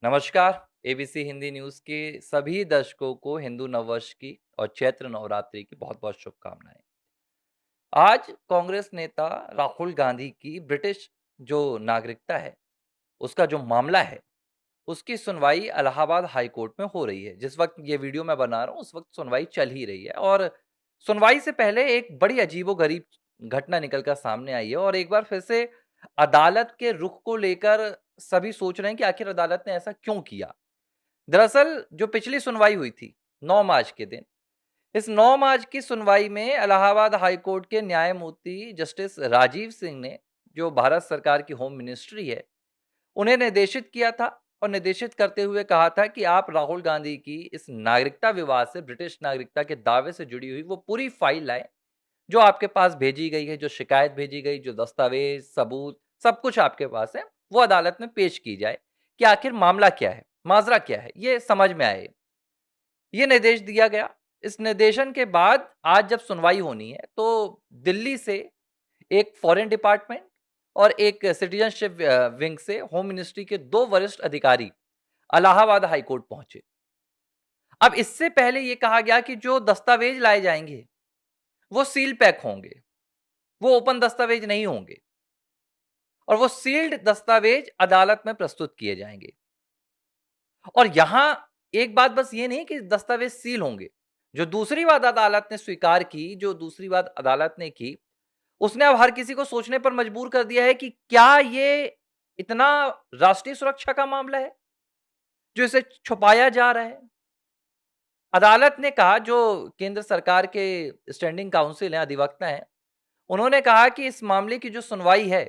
नमस्कार। ABC Hindi news के सभी दर्शकों को हिंदू नववर्ष की और चैत्र नवरात्रि की बहुत-बहुत शुभकामनाएँ। आज कांग्रेस नेता राहुल गांधी की ब्रिटिश जो नागरिकता है, उसका जो मामला है, उसकी सुनवाई इलाहाबाद हाई कोर्ट में हो रही है। जिस वक़्त ये वीडियो मैं बना रहा हूँ, उस वक़्त सुनवाई चल ही रही है और सुनवाई से पहले एक बड़ी अजीबो-गरीब घटना निकल कर सामने आई है और एक बार फिर से अदालत के रुख को लेकर सभी सोच रहे हैं कि आखिर अदालत ने ऐसा क्यों किया? दरअसल जो पिछली सुनवाई हुई थी 9 मार्च के दिन, इस 9 मार्च की सुनवाई में इलाहाबाद हाई कोर्ट के न्यायमूर्ति जस्टिस राजीव सिंह ने, जो भारत सरकार की होम मिनिस्ट्री है, उन्हें निर्देशित किया था और निर्देशित करते हुए कहा था कि आप राहुल गांधी की इस नागरिकता विवाद से, ब्रिटिश नागरिकता के दावे से जुड़ी हुई वो पूरी फाइल लाएँ, जो आपके पास भेजी गई है, जो शिकायत भेजी गई, जो दस्तावेज़, सबूत, सब कुछ आपके पास है, वो अदालत में पेश की जाए कि आखिर मामला क्या है, माजरा क्या है, ये समझ में आए। ये निर्देश दिया गया। इस निर्देशन के बाद आज जब सुनवाई होनी है, तो दिल्ली से एक फॉरेन डिपार्टमेंट और एक सिटीजनशिप विंग से होम मिनिस्ट्री के 2 वरिष्ठ अधिकारी इलाहाबाद हाई कोर्ट पहुंचे। अब इससे पहले ये कहा गया कि जो दस्तावेज लाए जाएंगे, वो सील पैक होंगे, वो ओपन दस्तावेज नहीं होंगे और वो सील्ड दस्तावेज अदालत में प्रस्तुत किए जाएंगे। और यहां एक बात बस ये नहीं कि दस्तावेज सील होंगे, जो दूसरी बात अदालत ने स्वीकार की, जो दूसरी बात अदालत ने की, उसने अब हर किसी को सोचने पर मजबूर कर दिया है कि क्या ये इतना राष्ट्रीय सुरक्षा का मामला है, जो इसे छुपाया जा रहा है? अदालत ने कहा, जो केंद्र सरकार के स्टैंडिंग काउंसिल हैं, अधिवक्ता हैं, उन्होंने कहा कि इस मामले की जो सुनवाई है,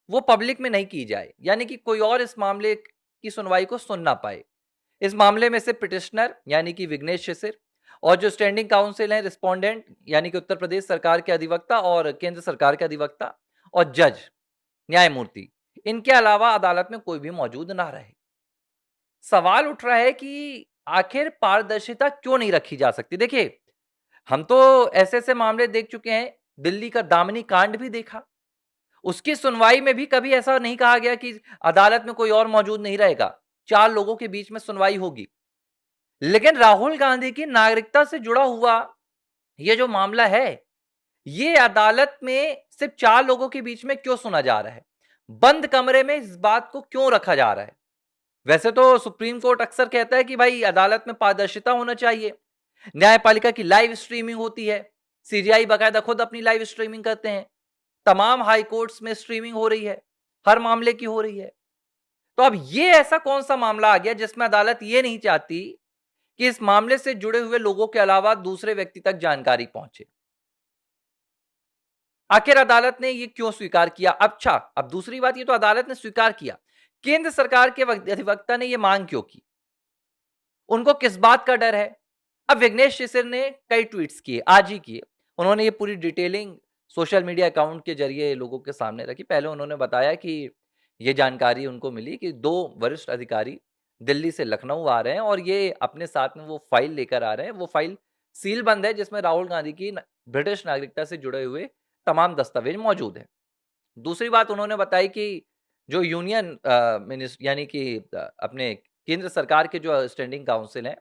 वो पब्लिक में नहीं की जाए, यानी कि कोई और इस मामले की सुनवाई को सुन ना पाए। इस मामले में से पिटिशनर यानी कि विघ्नेश शिशिर और जो स्टैंडिंग काउंसिल है रिस्पोंडेंट यानी कि उत्तर प्रदेश सरकार के अधिवक्ता और केंद्र सरकार के अधिवक्ता और जज न्यायमूर्ति, इनके अलावा अदालत में कोई भी मौजूद ना रहे। सवाल उठ रहा है कि आखिर पारदर्शिता क्यों नहीं रखी जा सकती? देखिए, हम तो ऐसे-ऐसे मामले देख चुके हैं, दिल्ली का दामिनी कांड भी देखा। उसकी सुनवाई में भी कभी ऐसा नहीं कहा गया कि अदालत में कोई और मौजूद नहीं रहेगा, 4 लोगों के बीच में सुनवाई होगी। लेकिन राहुल गांधी की नागरिकता से जुड़ा हुआ ये जो मामला है, ये अदालत में सिर्फ 4 लोगों के बीच में क्यों सुना जा रहा है? बंद कमरे में इस बात को क्यों रखा जा रहा है? वैसे तो सुप्रीम कोर्ट अक्सर कहता है कि भाई अदालत में पारदर्शिता होना चाहिए। न्यायपालिका की लाइव स्ट्रीमिंग होती है। सीजीआई बाकायदा खुद अपनी लाइव स्ट्रीमिंग करते हैं। तमाम हाई कोर्ट्स में स्ट्रीमिंग हो रही है। हर मामले की हो रही है। तो अब ये ऐसा कौन-सा मामला आ गया जिसमें अदालत ये नहीं चाहती कि इस मामले से जुड़े हुए लोगों के अलावा दूसरे व्यक्ति तक जानकारी पहुंचे? आखिर अदालत ने ये क्यों स्वीकार किया? अच्छा, अब दूसरी बात, ये तो अदालत ने स्वीकार किया। केंद्र सरकार के अधिवक्ता ने ये मांग क्यों की? उनको किस बात का डर है? अब विघ्नेश शिशिर ने कई ट्वीट्स किए, आज ही किए। उन्होंने ये पूरी डिटेलिंग सोशल मीडिया अकाउंट के जरिए लोगों के सामने रखी। पहले उन्होंने बताया कि ये जानकारी उनको मिली कि 2 वरिष्ठ अधिकारी दिल्ली से लखनऊ आ रहे हैं और ये अपने साथ में वो फाइल लेकर आ रहे हैं। वो फाइल सील बंद है, जिसमें राहुल गांधी की ब्रिटिश नागरिकता से जुड़े हुए तमाम दस्तावेज मौजूद हैं। दूसरी बात उन्होंने बताई कि जो यूनियन यानी कि अपने केंद्र सरकार के जो स्टैंडिंग काउंसिल हैं,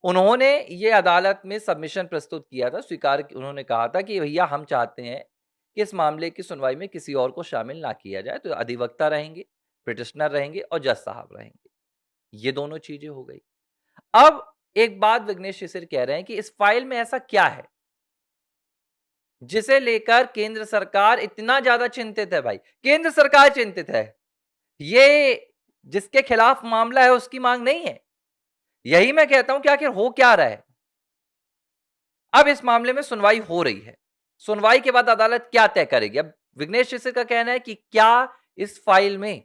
उन्होंने ये अदालत में सबमिशन प्रस्तुत किया था, उन्होंने कहा था कि भैया हम चाहते हैं कि इस मामले की सुनवाई में किसी और को शामिल ना किया जाए, तो अधिवक्ता रहेंगे, पिटिशनर रहेंगे और जज साहब रहेंगे। ये दोनों चीजें हो गई। अब एक बात विघ्नेश शिशिर कह रहे हैं कि इस फाइल में ऐसा क्या है जिसे लेकर केंद्र सरकार इतना ज्यादा चिंतित है? भाई, केंद्र सरकार चिंतित है, ये जिसके खिलाफ मामला है उसकी मांग नहीं है। यही मैं कहता हूं कि आखिर हो क्या रहा है। अब इस मामले में सुनवाई हो रही है। सुनवाई के बाद अदालत क्या तय करेगी? अब विघ्नेश शिशिर का कहना है कि क्या इस फाइल में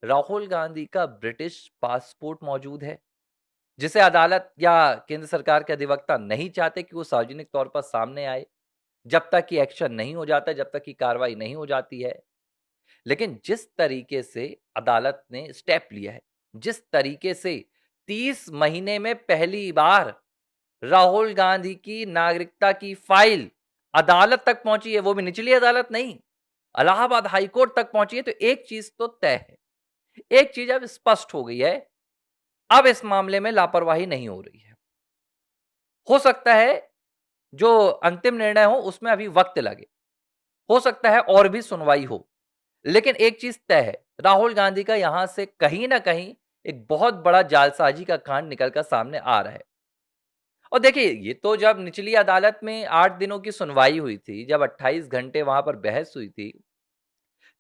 राहुल गांधी का ब्रिटिश पासपोर्ट मौजूद है, जिसे अदालत या केंद्र सरकार के अधिवक्ता नहीं चाहते कि वो सार्वजनिक तौर पर सामने आए, जब तक कि एक्शन नहीं हो जाता, जब तक कि कार्रवाई नहीं हो जाती है। लेकिन जिस तरीके से अदालत ने स्टेप लिया है, जिस तरीके से 30 महीने में पहली बार राहुल गांधी की नागरिकता की फाइल अदालत तक पहुंची है, वो भी निचली अदालत नहीं, इलाहाबाद हाई कोर्ट तक पहुंची है, तो एक चीज तो तय है, एक चीज अब स्पष्ट हो गई है अब इस मामले में लापरवाही नहीं हो रही है। हो सकता है जो अंतिम निर्णय हो उसमें अभी वक्त लगे, हो सकता है और भी सुनवाई हो, लेकिन एक चीज तय है, राहुल गांधी का यहां से कहीं ना कहीं एक बहुत बड़ा जालसाजी का कांड निकलकर सामने आ रहा है। और देखिए, ये तो जब निचली अदालत में 8 दिनों की सुनवाई हुई थी, जब 28 घंटे वहां पर बहस हुई थी,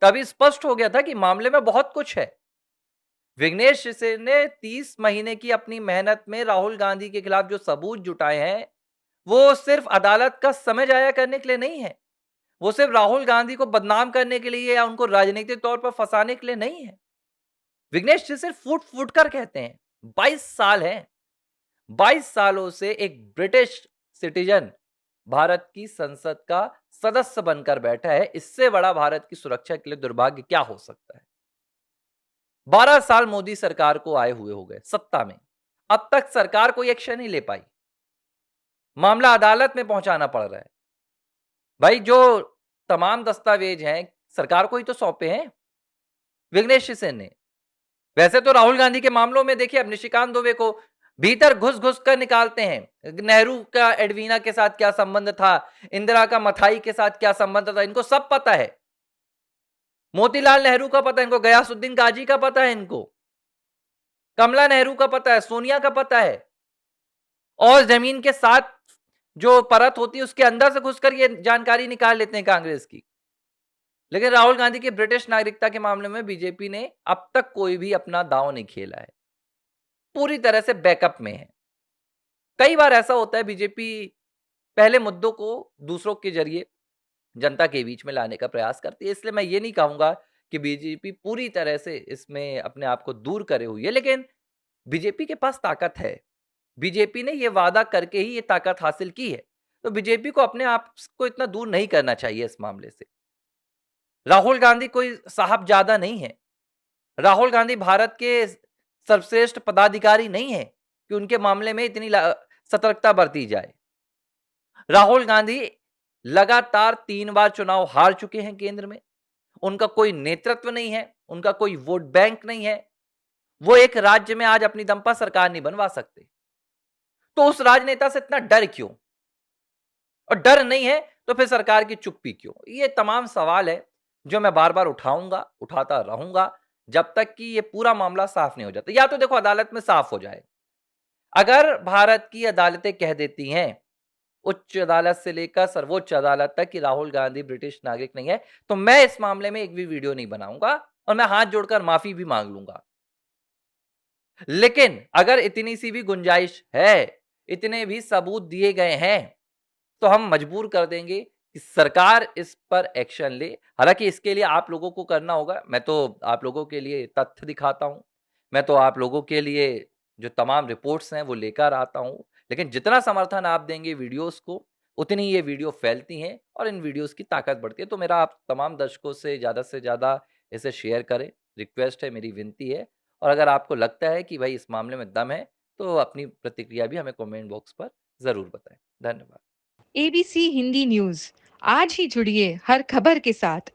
तभी स्पष्ट हो गया था कि मामले में बहुत कुछ है। विघ्नेश सिंह ने 30 महीने की अपनी मेहनत में राहुल गांधी के खिलाफ जो सबूत जुटाए हैं, वो सिर्फ अदालत का समय जाया करने के लिए नहीं है। वो सिर्फ राहुल गांधी को बदनाम करने के लिए या उनको राजनीतिक तौर पर फंसाने के लिए नहीं है। विघ्नेश जी सिर्फ फूट फूट कर कहते हैं, 22 साल हैं। 22 सालों से एक ब्रिटिश सिटीजन भारत की संसद का सदस्य बनकर बैठा है। इससे बड़ा भारत की सुरक्षा के लिए दुर्भाग्य क्या हो सकता है। 12 साल मोदी सरकार को आए हुए हो गए सत्ता में, अब तक सरकार कोई एक्शन नहीं ले पाई। मामला अदालत में पहुंचाना पड़ रहा है। भाई, जो तमाम दस्तावेज हैं सरकार को ही तो सौंपे हैं विघ्नेश सिंह ने। वैसे तो राहुल गांधी के मामलों में देखिए, अब निशिकांत दुबे को भीतर घुस घुस कर निकालते हैं। नेहरू का एडवीना के साथ क्या संबंध था, इंदिरा का मथाई के साथ क्या संबंध था, इनको सब पता है। मोतीलाल नेहरू का पता है इनको, गयासुद्दीन काजी का पता है इनको, कमला नेहरू का पता है, सोनिया का पता है। और जमीन के साथ जो परत होती है उसके अंदर से घुसकर ये जानकारी निकाल लेते हैं कांग्रेस की। लेकिन राहुल गांधी की ब्रिटिश नागरिकता के मामले में बीजेपी ने अब तक कोई भी अपना दांव नहीं खेला है, पूरी तरह से बैकअप में है। कई बार ऐसा होता है, बीजेपी पहले मुद्दों को दूसरों के जरिए जनता के बीच में लाने का प्रयास करती है, इसलिए मैं ये नहीं कहूंगा कि बीजेपी पूरी तरह से इसमें अपने आप को दूर करे हुई है, लेकिन बीजेपी के पास ताकत है। बीजेपी ने ये वादा करके ही ये ताकत हासिल की है, तो बीजेपी को अपने आप को इतना दूर नहीं करना चाहिए इस मामले से। राहुल गांधी कोई साहबजादा नहीं है। राहुल गांधी भारत के सर्वश्रेष्ठ पदाधिकारी नहीं है कि उनके मामले में इतनी सतर्कता बरती जाए। राहुल गांधी लगातार 3 बार चुनाव हार चुके हैं केंद्र में। उनका कोई नेतृत्व नहीं है, उनका कोई वोट बैंक नहीं है। वो एक राज्य में आज अपनी दम पर सरकार नहीं बनवा सकते। तो उस राजनेता से इतना डर क्यों? और डर नहीं है तो फिर सरकार की चुप्पी क्यों? ये तमाम सवाल है जो मैं बार-बार उठाऊंगा, उठाता रहूंगा जब तक कि ये पूरा मामला साफ नहीं हो जाता। या तो देखो अदालत में साफ हो जाए। अगर भारत की अदालतें कह देती हैं, उच्च अदालत से लेकर सर्वोच्च अदालत तक कि राहुल गांधी ब्रिटिश नागरिक नहीं है, तो मैं इस मामले में एक भी वीडियो नहीं बनाऊंगा और मैं हाथ जोड़कर माफी भी मांग लूंगा। लेकिन अगर इतनी सी भी गुंजाइश है, इतने भी सबूत दिए गए हैं, तो हम मजबूर कर देंगे कि सरकार इस पर एक्शन ले। हालांकि इसके लिए आप लोगों को करना होगा। मैं तो आप लोगों के लिए तथ्य दिखाता हूं, मैं तो आप लोगों के लिए जो तमाम रिपोर्ट्स हैं वो लेकर आता हूं। लेकिन जितना समर्थन आप देंगे वीडियोस को, उतनी ये वीडियो फैलती हैं और इन वीडियोस की ताकत बढ़ती है। तो मेरा आप तमाम दर्शकों से ज़्यादा इसे शेयर करें, रिक्वेस्ट है, मेरी विनती है। और अगर आपको लगता है कि भाई इस मामले में दम है, तो अपनी प्रतिक्रिया भी हमें कमेंट बॉक्स पर ज़रूर बताएं। धन्यवाद। एबीसी हिंदी न्यूज, आज ही जुड़िए हर खबर के साथ।